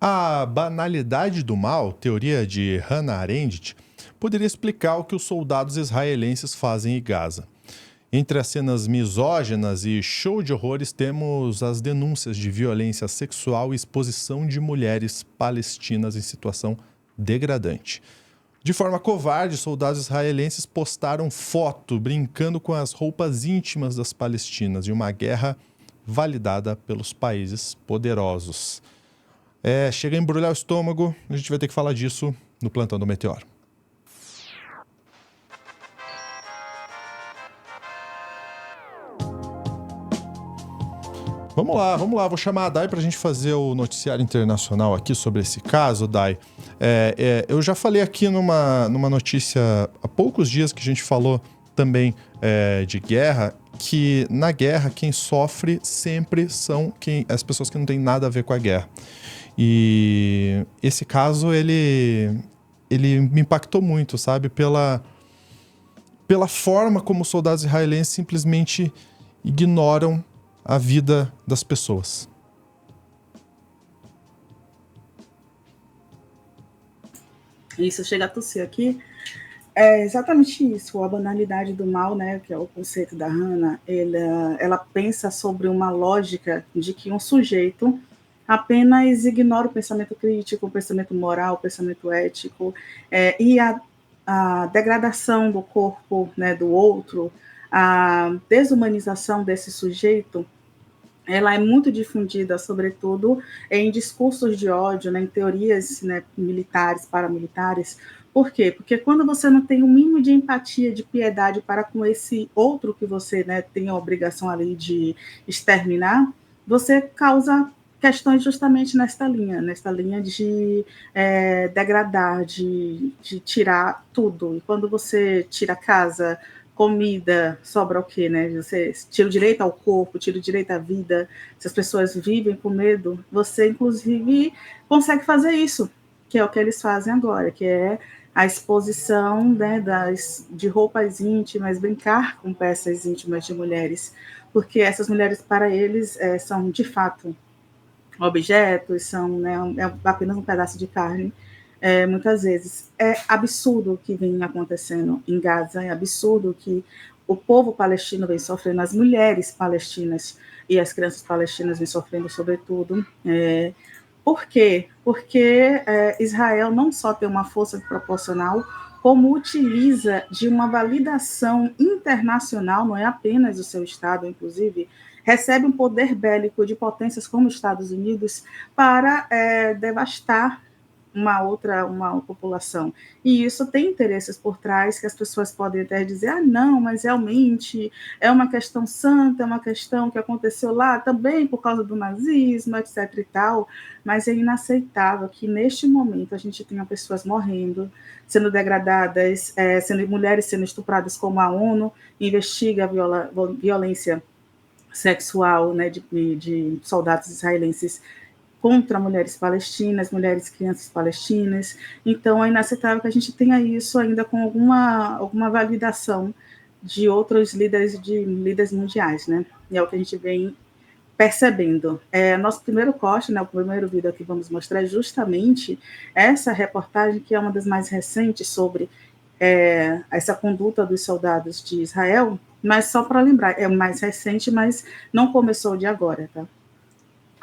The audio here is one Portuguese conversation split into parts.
A banalidade do mal, teoria de Hannah Arendt, poderia explicar o que os soldados israelenses fazem em Gaza. Entre as cenas misóginas e show de horrores, temos as denúncias de violência sexual e exposição de mulheres palestinas em situação degradante. De forma covarde, soldados israelenses postaram foto brincando com as roupas íntimas das palestinas em uma guerra validada pelos países poderosos. Chega a embrulhar o estômago, a gente vai ter que falar disso no Plantão do Meteoro. Vamos lá, vou chamar a Dai para a gente fazer o noticiário internacional aqui sobre esse caso, Dai. Eu já falei aqui numa notícia há poucos dias que a gente falou também de guerra, que na guerra quem sofre sempre são as pessoas que não têm nada a ver com a guerra. E esse caso, ele me impactou muito, sabe? Pela forma como os soldados israelenses simplesmente ignoram a vida das pessoas. Isso, chega a tossir aqui. É exatamente isso, a banalidade do mal, né, que é o conceito da Hannah, ela pensa sobre uma lógica de que um sujeito apenas ignora o pensamento crítico, o pensamento moral, o pensamento ético, e a degradação do corpo, né, do outro, a desumanização desse sujeito, ela é muito difundida, sobretudo em discursos de ódio, né, em teorias, né, militares, paramilitares. Por quê? Porque quando você não tem o mínimo de empatia, de piedade para com esse outro que você, né, tem a obrigação ali de exterminar, você causa questões justamente nesta linha de degradar, de tirar tudo. E quando você tira a casa, comida, sobra o quê, né? Você tira o direito ao corpo, tira o direito à vida. Se as pessoas vivem com medo, você, inclusive, consegue fazer isso, que é o que eles fazem agora, que é a exposição, né, de roupas íntimas, brincar com peças íntimas de mulheres, porque essas mulheres, para eles, são, de fato, objetos, são, né, apenas um pedaço de carne. Muitas vezes é absurdo o que vem acontecendo em Gaza, é absurdo o que o povo palestino vem sofrendo, as mulheres palestinas e as crianças palestinas vêm sofrendo, sobretudo. Por quê? Porque Israel não só tem uma força proporcional, como utiliza de uma validação internacional, não é apenas o seu Estado, inclusive, recebe um poder bélico de potências como os Estados Unidos para devastar uma população. E isso tem interesses por trás que as pessoas podem até dizer, não, mas realmente é uma questão santa, é uma questão que aconteceu lá também por causa do nazismo, etc e tal, mas é inaceitável que neste momento a gente tenha pessoas morrendo, sendo degradadas, sendo mulheres sendo estupradas, como a ONU investiga a violência sexual, né, de soldados israelenses contra mulheres palestinas, mulheres e crianças palestinas. Então, é inaceitável que a gente tenha isso ainda com alguma validação de outros líderes mundiais, né? E é o que a gente vem percebendo. Nosso primeiro corte, né, o primeiro vídeo que vamos mostrar é justamente essa reportagem, que é uma das mais recentes sobre essa conduta dos soldados de Israel, mas só para lembrar, é mais recente, mas não começou de agora, tá?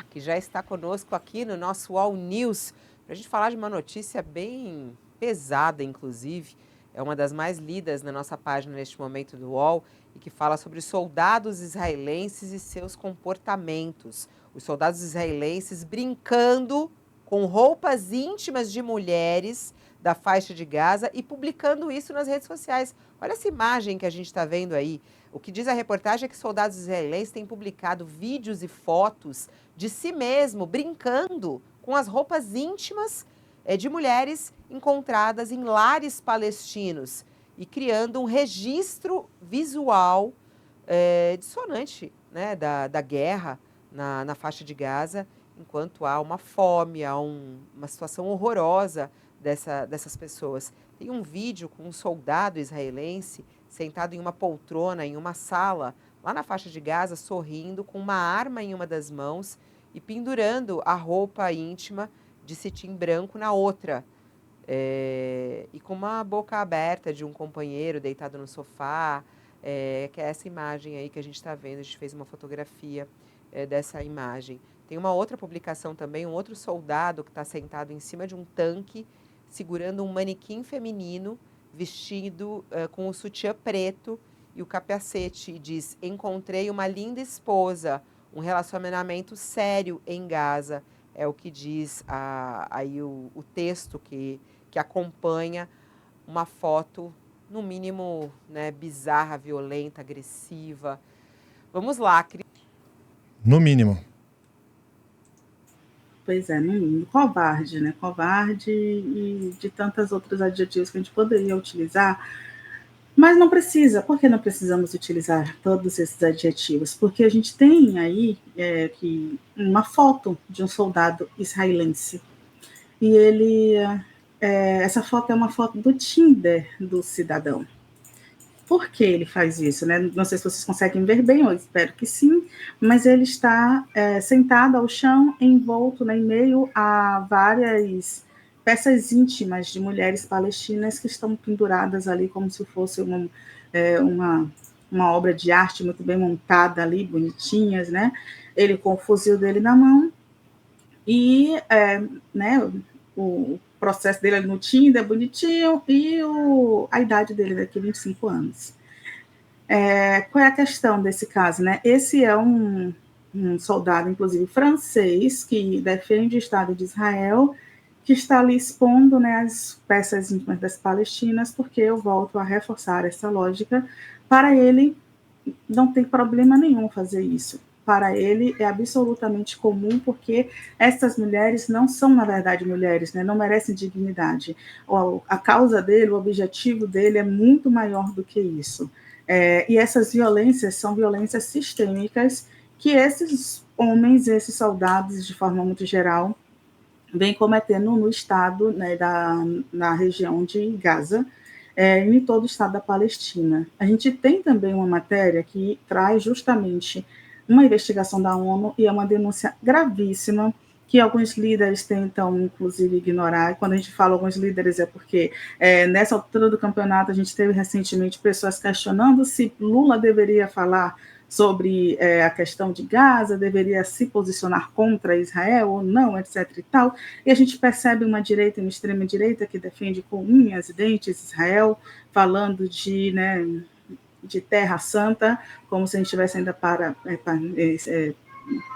Que já está conosco aqui no nosso All News, para a gente falar de uma notícia bem pesada, inclusive. É uma das mais lidas na nossa página neste momento do UOL e que fala sobre soldados israelenses e seus comportamentos. Os soldados israelenses brincando com roupas íntimas de mulheres da faixa de Gaza e publicando isso nas redes sociais. Olha essa imagem que a gente está vendo aí. O que diz a reportagem é que soldados israelenses têm publicado vídeos e fotos de si mesmo brincando com as roupas íntimas de mulheres encontradas em lares palestinos e criando um registro visual dissonante, né, da guerra na faixa de Gaza, enquanto há uma fome, há uma situação horrorosa dessas pessoas. Tem um vídeo com um soldado israelense sentado em uma poltrona, em uma sala, lá na faixa de Gaza, sorrindo, com uma arma em uma das mãos e pendurando a roupa íntima de cetim branco na outra. E com uma boca aberta de um companheiro deitado no sofá, que é essa imagem aí que a gente está vendo. A gente fez uma fotografia dessa imagem. Tem uma outra publicação também, um outro soldado que está sentado em cima de um tanque, segurando um manequim feminino, vestido com o sutiã preto e o capacete, e diz: encontrei uma linda esposa, um relacionamento sério em Gaza. É o que diz aí o texto que acompanha uma foto, no mínimo, né, bizarra, violenta, agressiva. Vamos lá, Cris. No mínimo. Pois é, no mínimo. Covarde, né? Covarde e de tantos outros adjetivos que a gente poderia utilizar. Mas não precisa. Por que não precisamos utilizar todos esses adjetivos? Porque a gente tem aí uma foto de um soldado israelense. E ele... essa foto é uma foto do Tinder do cidadão. Por que ele faz isso, né? Não sei se vocês conseguem ver bem, eu espero que sim, mas ele está sentado ao chão, envolto, né, em meio a várias peças íntimas de mulheres palestinas que estão penduradas ali como se fosse uma obra de arte muito bem montada ali, bonitinhas, né? Ele com o fuzil dele na mão e né, o processo dele no Tinder, bonitinho, e a idade dele daqui, 25 anos. Qual é a questão desse caso, né? Esse é um soldado, inclusive, francês, que defende o Estado de Israel, que está ali expondo, né, as peças íntimas das palestinas, porque eu volto a reforçar essa lógica. Para ele, não tem problema nenhum fazer isso. Para ele é absolutamente comum, porque essas mulheres não são, na verdade, mulheres, né? Não merecem dignidade. A causa dele, o objetivo dele é muito maior do que isso. E essas violências são violências sistêmicas que esses homens, esses soldados, de forma muito geral, vêm cometendo no estado, né, na região de Gaza, em todo o estado da Palestina. A gente tem também uma matéria que traz justamente uma investigação da ONU e é uma denúncia gravíssima que alguns líderes tentam, inclusive, ignorar. E quando a gente fala alguns líderes é porque nessa altura do campeonato a gente teve recentemente pessoas questionando se Lula deveria falar sobre a questão de Gaza, deveria se posicionar contra Israel ou não, etc. e tal. E a gente percebe uma direita, uma extrema-direita que defende com unhas e dentes Israel, falando de Terra Santa, como se a gente tivesse ainda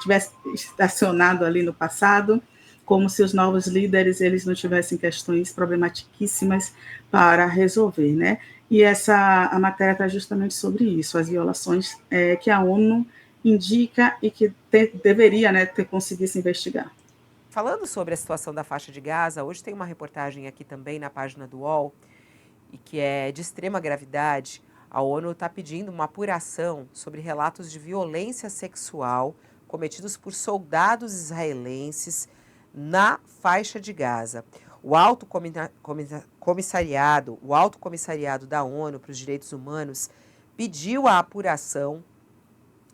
tivesse estacionado ali no passado, como se os novos líderes eles não tivessem questões problematicíssimas para resolver, né? E a matéria está justamente sobre isso, as violações que a ONU indica e que deveria, né, ter conseguido se investigar. Falando sobre a situação da faixa de Gaza, hoje tem uma reportagem aqui também na página do UOL, e que é de extrema gravidade. A ONU está pedindo uma apuração sobre relatos de violência sexual cometidos por soldados israelenses na faixa de Gaza. O Alto Comissariado da ONU para os Direitos Humanos pediu a apuração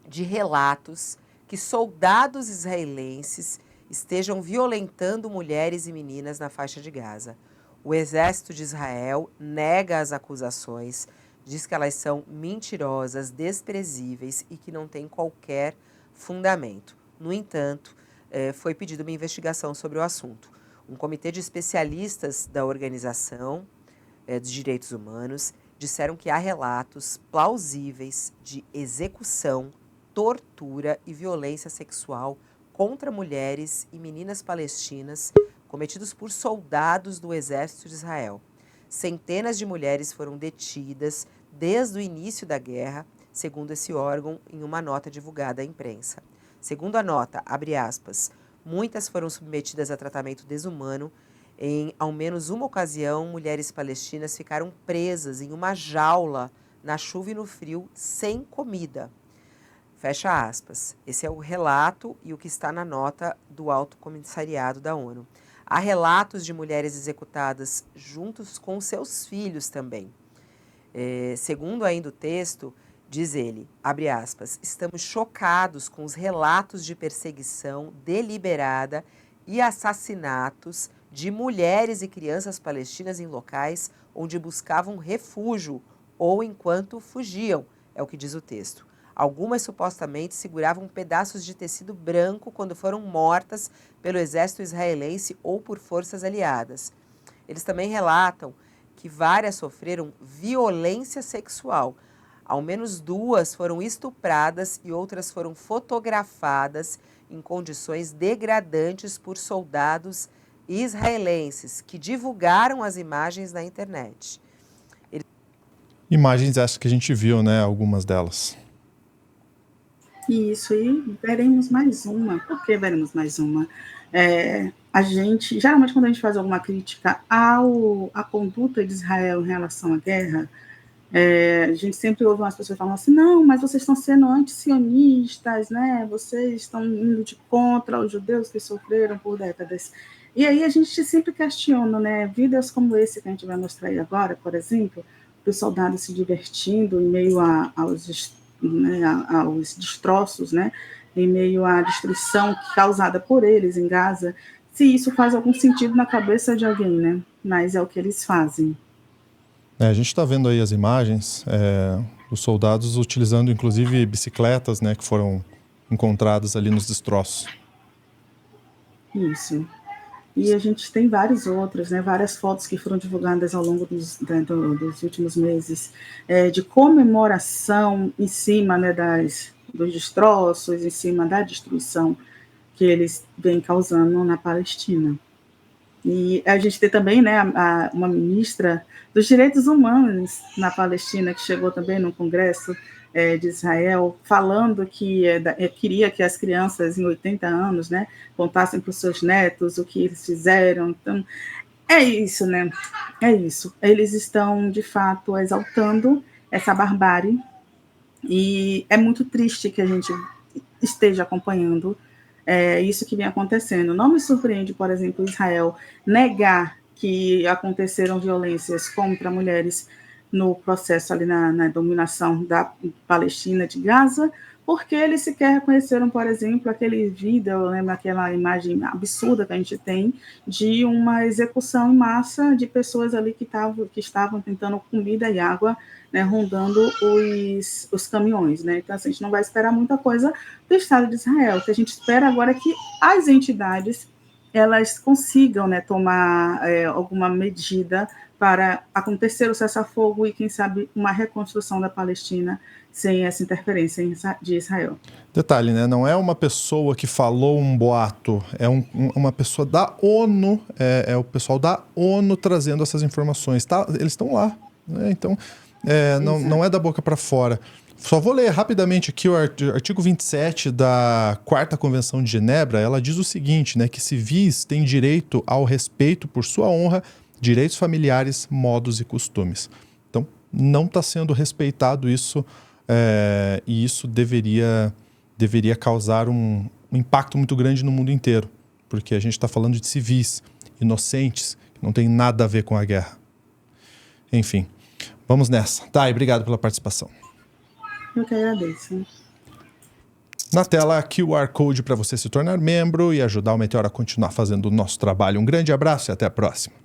de relatos que soldados israelenses estejam violentando mulheres e meninas na faixa de Gaza. O exército de Israel nega as acusações, diz que elas são mentirosas, desprezíveis e que não têm qualquer fundamento. No entanto, foi pedida uma investigação sobre o assunto. Um comitê de especialistas da Organização dos Direitos Humanos disseram que há relatos plausíveis de execução, tortura e violência sexual contra mulheres e meninas palestinas cometidos por soldados do exército de Israel. Centenas de mulheres foram detidas desde o início da guerra, segundo esse órgão, em uma nota divulgada à imprensa. Segundo a nota, abre aspas, muitas foram submetidas a tratamento desumano. Em ao menos uma ocasião, mulheres palestinas ficaram presas em uma jaula na chuva e no frio, sem comida. Fecha aspas. Esse é o relato e o que está na nota do Alto Comissariado da ONU. Há relatos de mulheres executadas juntos com seus filhos também. Segundo ainda o texto, diz ele, abre aspas, estamos chocados com os relatos de perseguição deliberada e assassinatos de mulheres e crianças palestinas em locais onde buscavam refúgio ou enquanto fugiam, é o que diz o texto. Algumas supostamente seguravam pedaços de tecido branco quando foram mortas pelo exército israelense ou por forças aliadas. Eles também relatam que várias sofreram violência sexual. Ao menos 2 foram estupradas e outras foram fotografadas em condições degradantes por soldados israelenses que divulgaram as imagens na internet. Imagens essas que a gente viu, né? Algumas delas. Isso, e veremos mais uma. Por que veremos mais uma? A gente, geralmente, quando a gente faz alguma crítica à conduta de Israel em relação à guerra, a gente sempre ouve umas pessoas falando assim, não, mas vocês estão sendo anti-sionistas, né? Vocês estão indo de contra os judeus que sofreram por décadas. E aí a gente sempre questiona, né? Vídeos como esse que a gente vai mostrar aí agora, por exemplo, dos soldados se divertindo em meio aos destroços, né? Em meio à destruição causada por eles em Gaza, se isso faz algum sentido na cabeça de alguém, né? Mas é o que eles fazem. A gente está vendo aí as imagens dos soldados utilizando, inclusive, bicicletas, né, que foram encontradas ali nos destroços. Isso. E a gente tem vários outros, né, várias fotos que foram divulgadas ao longo dos últimos meses, de comemoração em cima, né, dos destroços, em cima da destruição que eles vêm causando na Palestina. E a gente tem também, né, uma ministra dos direitos humanos na Palestina, que chegou também no Congresso de Israel, falando que queria que as crianças em 80 anos, né, contassem para os seus netos o que eles fizeram. Então, é isso, né? É isso. Eles estão, de fato, exaltando essa barbárie, e é muito triste que a gente esteja acompanhando isso que vem acontecendo. Não me surpreende, por exemplo, Israel negar que aconteceram violências contra mulheres no processo ali na dominação da Palestina, de Gaza, porque eles sequer reconheceram, por exemplo, aquele vídeo, lembra aquela imagem absurda que a gente tem de uma execução em massa de pessoas ali que estavam tentando comida e água, né, rondando os caminhões, né? Então, assim, a gente não vai esperar muita coisa do Estado de Israel. O que a gente espera agora é que as entidades elas consigam, né, tomar alguma medida para acontecer o cessar-fogo e, quem sabe, uma reconstrução da Palestina sem essa interferência de Israel. Detalhe, né? Não é uma pessoa que falou um boato, é uma pessoa da ONU, é o pessoal da ONU trazendo essas informações. Tá? Eles estão lá, né? Então, não é da boca para fora. Só vou ler rapidamente aqui o artigo 27 da 4ª Convenção de Genebra. Ela diz o seguinte, né, que civis têm direito ao respeito por sua honra, direitos familiares, modos e costumes. Então, não está sendo respeitado isso, e isso deveria causar um impacto muito grande no mundo inteiro, porque a gente está falando de civis inocentes, que não tem nada a ver com a guerra. Enfim, vamos nessa. Thay, obrigado pela participação. Eu que agradeço. Na tela, QR Code para você se tornar membro e ajudar o Meteoro a continuar fazendo o nosso trabalho. Um grande abraço e até a próxima.